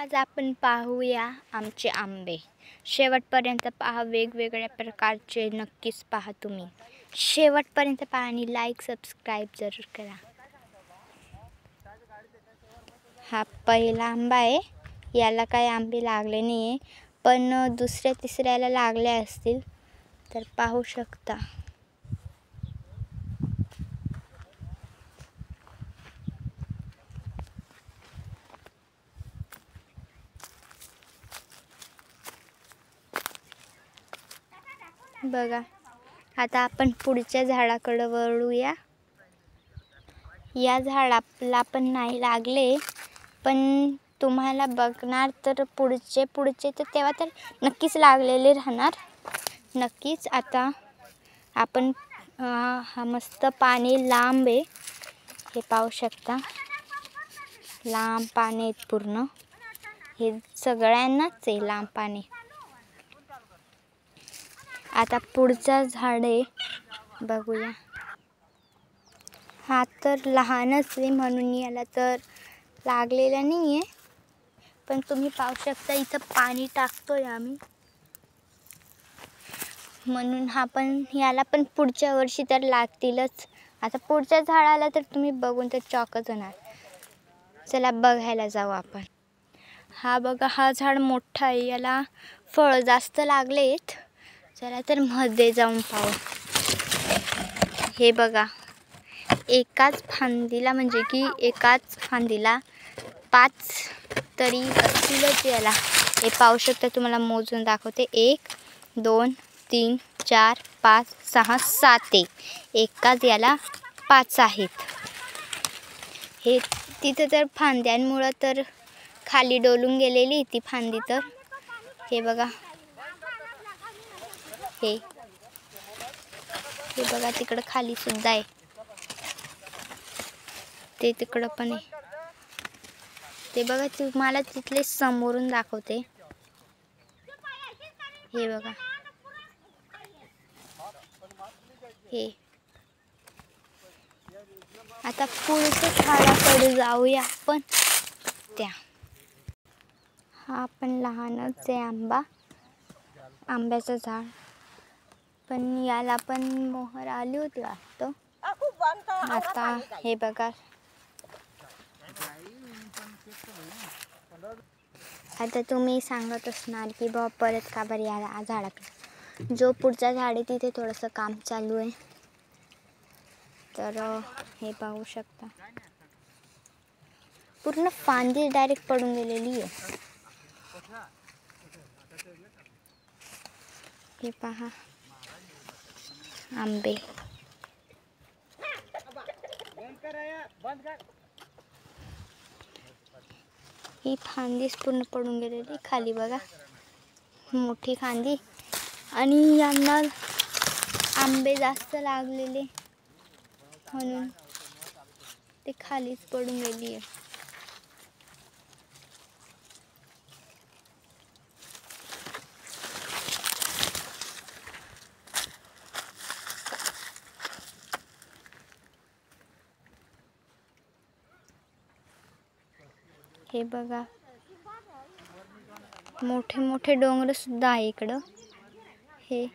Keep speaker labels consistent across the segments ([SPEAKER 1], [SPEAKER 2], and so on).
[SPEAKER 1] आज आपण पाहूया आमचे आंबे। शेवटपर्यंत पहा, वेगवेगळ्या प्रकारचे नक्कीच पहा तुम्ही। शेवटपर्यंत पहा आणि लाईक सबस्क्राईब जरूर करा। हा पहिला आंबा आहे, याला काही आंबे लागले नाहीये, पण दुसऱ्या तिसऱ्याला लागले असतील, तर पाहू शकता। बघा, आता आपण पुढच्या झाडाकडे वळूया। या झाडाला पण नाही लागले, पण तुम्हाला बघणार तर पुढचे तर तेव्हा तर नक्कीच लागलेले राहणार। नक्कीच आता आपण हा मस्त पाणी लांब आहे, हे पाहू शकता। लांब पाणी आहेत पूर्ण, हे सगळ्यांनाच आहे लांब पाणी। आता पुढचा झाड आहे, बघूया। हा तर लहानच आहे म्हणून याला तर लागलेला नाही आहे, पण तुम्ही पाहू शकता इथं पाणी टाकतोय आम्ही, म्हणून याला पण पुढच्या वर्षी तर लागतीलच। आता पुढच्या झाडाला तर तुम्ही बघून तर चॉकच होणार। चला बघायला जाऊ आपण। हा बघा, हा झाड मोठा आहे, याला फळ जास्त लागलेत। चला तर मध्ये जाऊन पाहू। हे बघा, एकाच फांदीला म्हणजे की एकाच फांदीला 5 तरी असतीलच याला। हे पाहू शकता, तुम्हाला मोजून दाखवते। 1 2 3 4 5 6 7 आहे, एकाच याला 5 आहेत। हे तिथे तर फांद्यांमुळे तर खाली डोलून गेलेली ती फांदी। तर हे बघा, हे बघा तिकडं खाली सुद्धा आहे, ते तिकडं पण आहे। ते बघा, तुम्हाला तिथले समोरून दाखवते। हे बघा, हे आता पुढच्या झाडाकडे जाऊया आपण। हा पण लहानच आहे आंब्याचं झाड, पण याला पण मोहर आली होती वाटतं। आता हे बघा, आता तुम्ही सांगत असणार की बाबा परत का बरं या झाडाकडे। जो पुढचा झाड आहे तिथे थोडंसं काम चालू आहे, तर हे पाहू शकता। पूर्ण फांदी डायरेक्ट पडून गेलेली आहे। हे पहा आंबे, ही फांदीच पूर्ण पडून गेलेली खाली। बघा, मोठी फांदी, आणि यांना आंबे जास्त लागलेले म्हणून ते खालीच पडून गेली आहे। हे बघा, मोठे मोठे डोंगर सुद्धा आहे इकडं। हे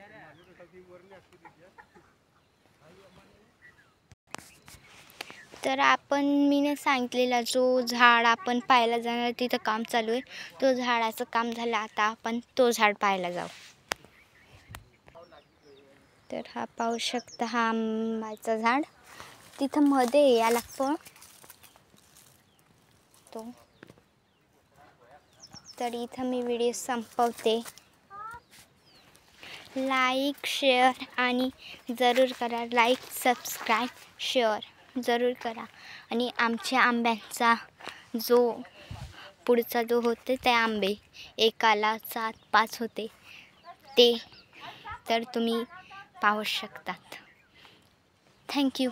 [SPEAKER 1] तर मीने सांगितलेला जो झाड आपण पाहायला जाणार तिथं काम चालू आहे, तो झाडाचं काम झालं। आता आपण तो झाड पाहायला जाऊ। तर हा पाहू शकता, हा आंब्याचं झाड तिथं मध्ये याला पण तो। तर इथं मी व्हिडिओ संपवते। लाईक शेअर आणि जरूर करा, लाईक सबस्क्राईब शेअर जरूर करा। आणि आमच्या आंब्यांचा जो पुढचा जो होते ते आंबे एकाला 7-5 होते, ते तर तुम्ही पाहू शकतात। थँक्यू।